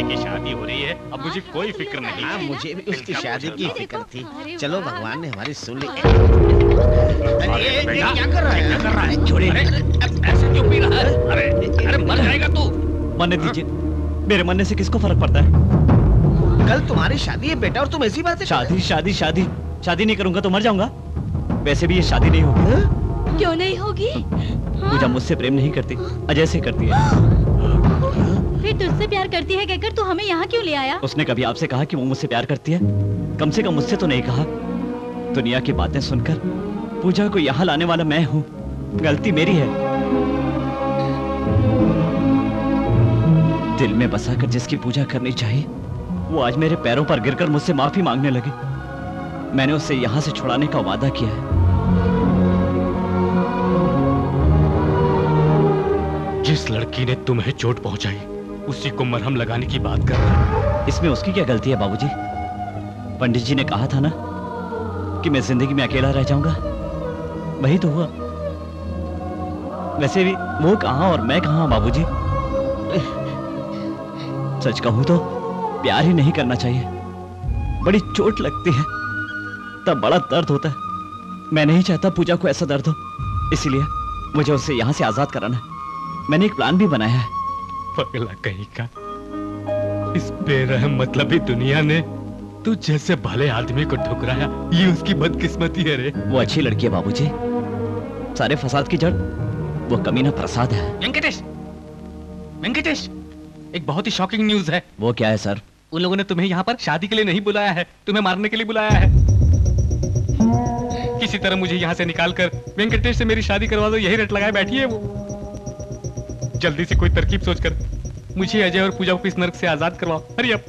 की शादी हो रही है, अब मुझे कोई फिक्र नहीं। हाँ, मुझे भी उसकी शादी की फिक्र थी। चलो भगवान ने हमारी सुन ली। अरे बेटा, क्या कर रहा है? क्या कर रहा है? छोड़िए। अरे ऐसे क्यों पी रहा है? अरे मर जाएगा तू। मरने दीजिए, मेरे मरने से किसको फर्क पड़ता है? कल तुम्हारी शादी है बेटा और तुम ऐसी बातें। शादी शादी शादी शादी नहीं करूंगा तो मर जाऊंगा। वैसे भी ये शादी नहीं होगी। क्यों नहीं होगी? पूजा मुझसे प्रेम नहीं करती, अजय से करती है। फिर तुझसे प्यार करती है कहकर तू हमें यहाँ क्यों ले आया? उसने कभी आपसे कहा कि वो मुझसे प्यार करती है? कम से कम मुझसे तो नहीं कहा। दुनिया की बातें सुनकर पूजा को यहाँ लाने वाला मैं हूँ। गलती मेरी है। दिल में बसाकर जिसकी पूजा करनी चाहिए वो आज मेरे पैरों पर गिरकर मुझसे माफी मांगने लगे। मैंने उससे यहाँ से छुड़ाने का वादा किया है। जिस लड़की ने तुम्हें चोट पहुंचाई उसी को मरहम लगाने की बात कर रहा है। इसमें उसकी क्या गलती है बाबूजी? पंडित जी ने कहा था ना कि मैं जिंदगी में अकेला रह जाऊंगा, वही तो हुआ। वैसे भी वो कहां और मैं कहां बाबूजी? सच कहूं तो प्यार ही नहीं करना चाहिए। बड़ी चोट लगती है तब बड़ा दर्द होता है। मैं नहीं चाहता पूजा को ऐसा दर्द हो, इसीलिए मुझे उससे यहां से आजाद कराना है। मैंने एक प्लान भी बनाया है। पगला कहीं का, इस बेरहम मतलबी दुनिया ने तू जैसे भले आदमी को ठुकराया, ये उसकी बदकिस्मती है रे। वो अच्छी लड़की है बाबूजी। सारे फसाद की जड़ वो कमीना प्रसाद है। वेंकटेश, वेंकटेश, एक बहुत ही शॉकिंग न्यूज है। वो क्या है सर? उन लोगों ने तुम्हें यहाँ पर शादी के लिए नहीं बुलाया है, तुम्हें मारने के लिए बुलाया है। किसी तरह मुझे यहाँ से निकालकर वेंकटेश से मेरी शादी करवा दो, यही रट लगाए बैठी है वो। जल्दी से कोई तरकीब सोचकर मुझे अजय और पूजा को इस नर्क से आजाद करवाओ। अरे अब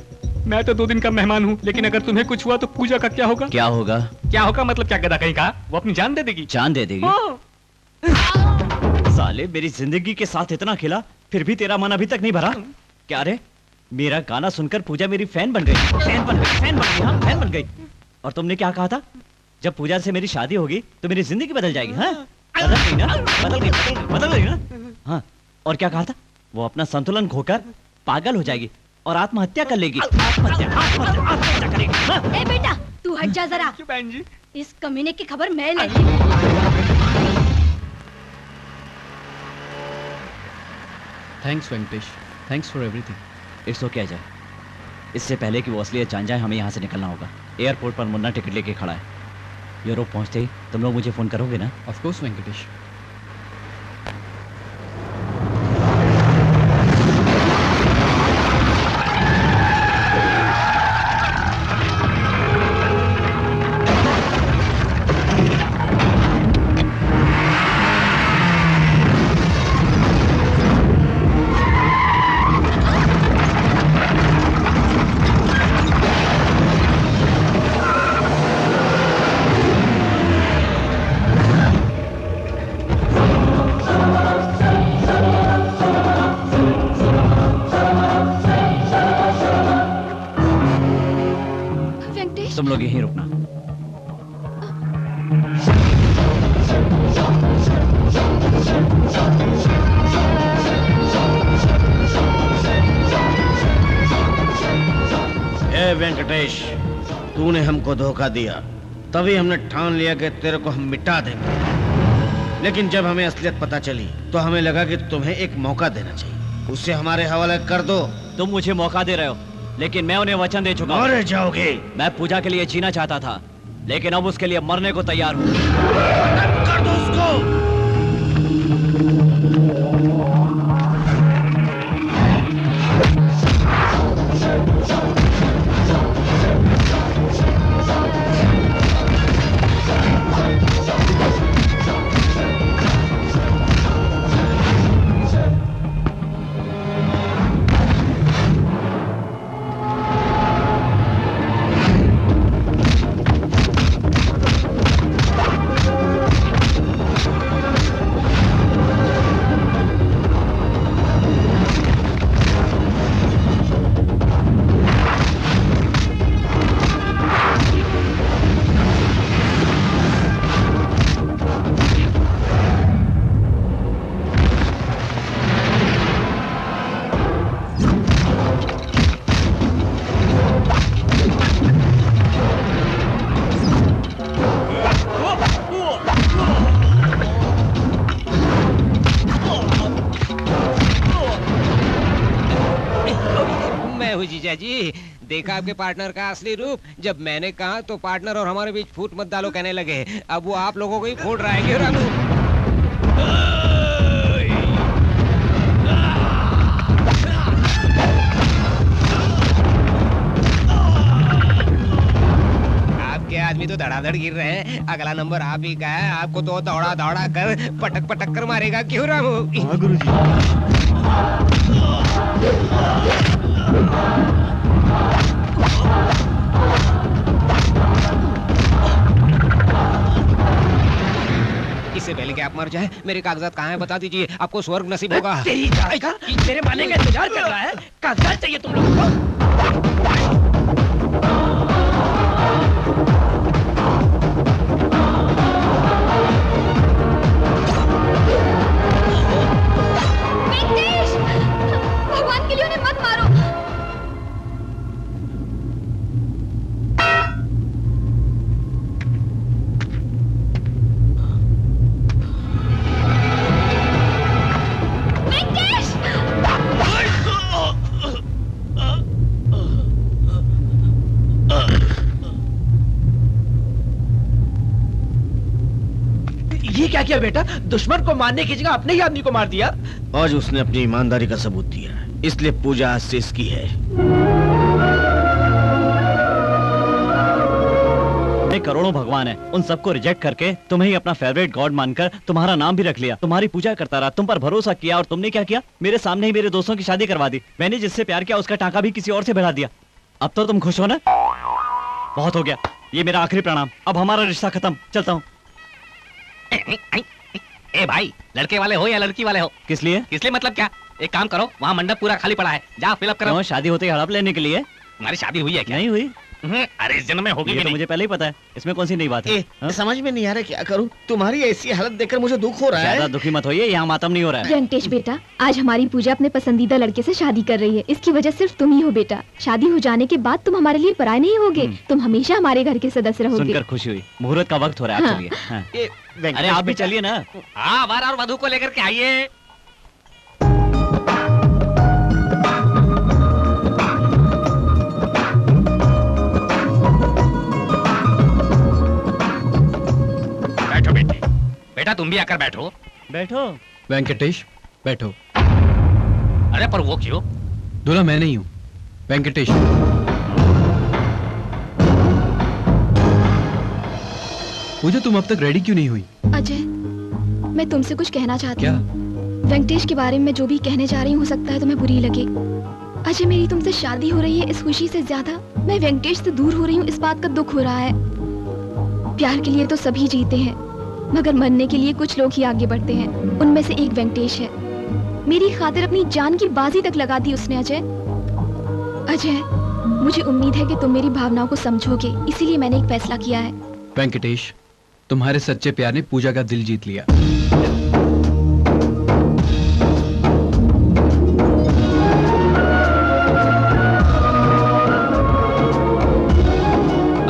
मैं तो 2 दिन का मेहमान हूँ, लेकिन अगर तुम्हें कुछ हुआ तो पूजा का क्या होगा? क्या होगा? क्या होगा मतलब क्या गधा कहीं का? वो अपनी जान दे देगी। जान दे देगी? साले मेरी जिंदगी के साथ इतना खेला फिर भी तेरा मन अभी तक नहीं भरा क्या रे? मेरा गाना सुनकर पूजा मेरी फैन बन गई। फैन बन गई, फैन बन गई, हाँ फैन बन गई। और तुमने क्या कहा था? जब पूजा से मेरी शादी होगी तो मेरी जिंदगी बदल जाएगी। हाँ बदल गई ना, बदल गई, बदल गई ना। हाँ और क्या कहा था? वो अपना संतुलन खोकर पागल हो जाएगी और आत्महत्या कर लेगी। आत्महत्या करेगी। हाँ? ए बेटा तू हट जा जरा। क्यों बहन जी? इस कमीने की खबर मैं लेती हूँ। Thanks Venkatesh, thanks for everything. It's okay Ajay. इससे पहले कि वो असलियत जान जाए हमें यहाँ से निकलना होगा। एयरपोर्ट पर मुन्ना टिकट लेके खड़ा है। यूरोप पहुँचते ही तुम लोग मुझे फोन करोगे ना? Of course Venkatesh. तुम लोग यहीं रुकना। ए वेंकटेश, तूने हमको धोखा दिया, तभी हमने ठान लिया कि तेरे को हम मिटा देंगे। लेकिन जब हमें असलियत पता चली तो हमें लगा कि तुम्हें एक मौका देना चाहिए। उसे हमारे हवाले कर दो। तुम मुझे मौका दे रहे हो, लेकिन मैं उन्हें वचन दे चुका हूं। मर जाओगे। मैं पूजा के लिए जीना चाहता था, लेकिन अब उसके लिए मरने को तैयार हूं। कर दो उसको। मैं हूँ जीजा जी। देखा आपके पार्टनर का असली रूप। जब मैंने कहा तो पार्टनर और हमारे बीच फूट मत डालो कहने लगे। अब वो आप लोगों को ही फोड़ रहा है। क्यों रामू? आपके आदमी तो धड़ाधड़ गिर रहे हैं। अगला नंबर आप ही का है। आपको तो दौड़ा दौड़ा कर पटक पटक कर मारेगा। क्यों रामू? हाँ गुरुजी। इससे पहले कि आप मर जाए, मेरे कागजात कहाँ हैं बता दीजिए। आपको स्वर्ग नसीब होगा। तेरी जात का मेरे मारने का इंतजार कर रहा है। कागजात चाहिए तुम लोगों को? वेंकटेश! भगवान के लिए उन्हें मत मारो। वेंकटेश! ये क्या किया बेटा? दुश्मन को मारने की जगह अपने ही आदमी को मार दिया। आज उसने अपनी ईमानदारी का सबूत दिया, इसलिए पूजा आज से इसकी है। करोड़ों भगवान है, उन सबको रिजेक्ट करके तुम्हें ही अपना फेवरेट गॉड मानकर तुम्हारा नाम भी रख लिया, तुम्हारी पूजा करता रहा, तुम पर भरोसा किया, और तुमने क्या किया? मेरे सामने ही मेरे दोस्तों की शादी करवा दी। मैंने जिससे प्यार किया उसका टाका भी किसी और से बढ़ा दिया। अब तो तुम खुश हो ना? बहुत हो गया, ये मेरा आखिरी प्रणाम। अब हमारा रिश्ता खत्म, चलता हूँ। ए भाई, लड़के वाले हो या लड़की वाले हो? किस लिए? किस लिए मतलब क्या? एक काम करो, वहाँ मंडप पूरा खाली पड़ा है, जा फिलअप करो। शादी होते ही हड़प लेने के लिए? तुम्हारी शादी हुई है क्या? नहीं हुई। अरे इस जन्म में होगी ये भी तो नहीं। मुझे पहले ही पता है, इसमें कौन सी नई बात है? समझ में नहीं आ रहा क्या करूं? तुम्हारी ऐसी हालत देखकर मुझे दुख हो रहा है। ज्यादा दुखी मत होइए, यहाँ मातम नहीं हो रहा है। वेंकटेश बेटा, आज हमारी पूजा अपने पसंदीदा लड़के से शादी कर रही है। इसकी वजह सिर्फ तुम ही हो बेटा। शादी हो जाने के बाद तुम हमारे लिए पराये नहीं होगे। तुम हमेशा हमारे घर के सदस्य रहोगे। सुनकर खुशी हुई। मुहूर्त का वक्त हो रहा है, आप हाँ। चलिए। हाँ। वेंकटेश अरे आप भी बेटा। चलिए ना। हाँ, वर और वधू को लेकर के आइए। बैठो बेटी, बेटा तुम भी आकर बैठो। बैठो। वेंकटेश बैठो। अरे पर वो क्यों? दूल्हा मैं नहीं हूँ, वेंकटेश। पूजा तुम अब तक रेडी क्यों नहीं हुई? अजय, मैं तुमसे कुछ कहना चाहती क्या? हूँ। वेंकटेश के बारे में मैं जो भी कहने जा रही हूँ, हो सकता है तुम्हें बुरी लगे। अजय, मेरी तुमसे शादी हो रही है, इस खुशी से ज्यादा मैं वेंकटेश से दूर हो रही हूँ, इस बात का दुख हो रहा है। प्यार के लिए तो सभी जीते हैं, मगर मरने के लिए कुछ लोग ही आगे बढ़ते हैं। उनमें से एक वेंकटेश है। मेरी खातिर अपनी जान की बाजी तक लगा दी उसने। अजय, अजय, मुझे उम्मीद है कि तुम मेरी भावनाओं को समझोगे, इसीलिए मैंने एक फैसला किया है। वेंकटेश, तुम्हारे सच्चे प्यार ने पूजा का दिल जीत लिया।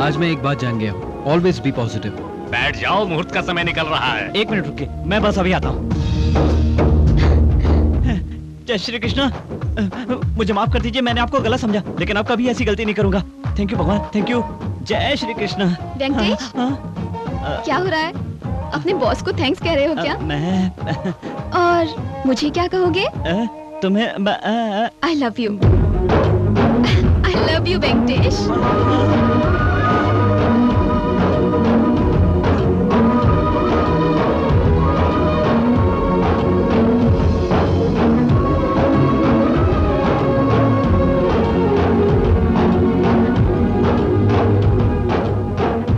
आज मैं एक बात जान गया हूँ, ऑलवेज बी पॉजिटिव। बैठ जाओ, मुहूर्त का समय निकल रहा है। एक मिनट रुकिए, मैं बस अभी आता हूँ। जय श्री कृष्ण। मुझे माफ कर दीजिए, मैंने आपको गलत समझा, लेकिन अब कभी ऐसी गलती नहीं करूंगा। थैंक यू भगवान, थैंक यू। जय श्री कृष्ण। वेंकटेश, क्या हो रहा है? अपने बॉस को थैंक्स कह रहे हो क्या? मैं और मुझे क्या कहोगे? तुम्हें I love you. I love you Venkatesh.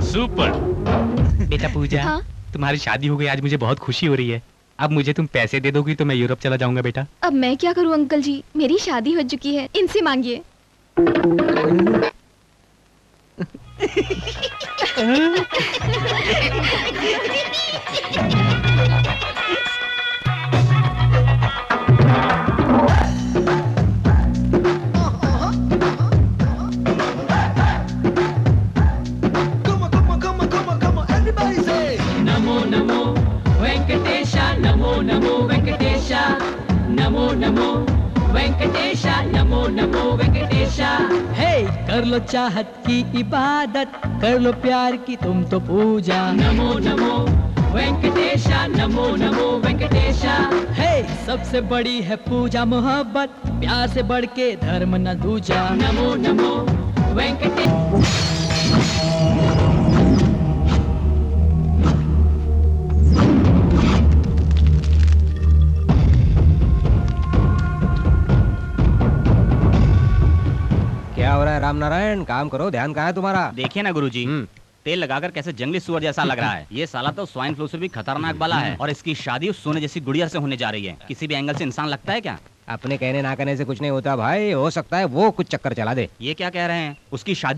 Super. बेटा पूजा, हाँ? तुम्हारी शादी हो गई, आज मुझे बहुत खुशी हो रही है। अब मुझे तुम पैसे दे दोगी तो मैं यूरोप चला जाऊंगा बेटा। अब मैं क्या करूं अंकल जी, मेरी शादी हो चुकी है, इनसे मांगिए। नमो नमो वेंकटेशा, नमो नमो वेंकटेशा, नमो नमो वेंकटेशा, नमो नमो वेंकटेशा। हे कर लो चाहत की इबादत, कर लो प्यार की तुम तो पूजा। नमो नमो वेंकटेशा, नमो नमो वेंकटेशा। हे सबसे बड़ी है पूजा मोहब्बत, प्यार से बढ़ के धर्म न दूजा। नमो नमो वेंकटेश। क्या हो रहा है राम नारायण? काम करो, ध्यान कहाँ है तुम्हारा? देखिए ना गुरुजी, तेल लगाकर कैसे जंगली सुअर जैसा लग रहा है। ये साला तो स्वाइन फ्लू से भी खतरनाक वाला है, और इसकी शादी उस सोने जैसी गुड़िया से होने जा रही है। किसी भी एंगल से इंसान लगता है क्या? अपने कहने ना कहने से कुछ नहीं होता भाई, हो सकता है वो कुछ चक्कर चला दे। ये क्या कह रहे हैं? उसकी शादी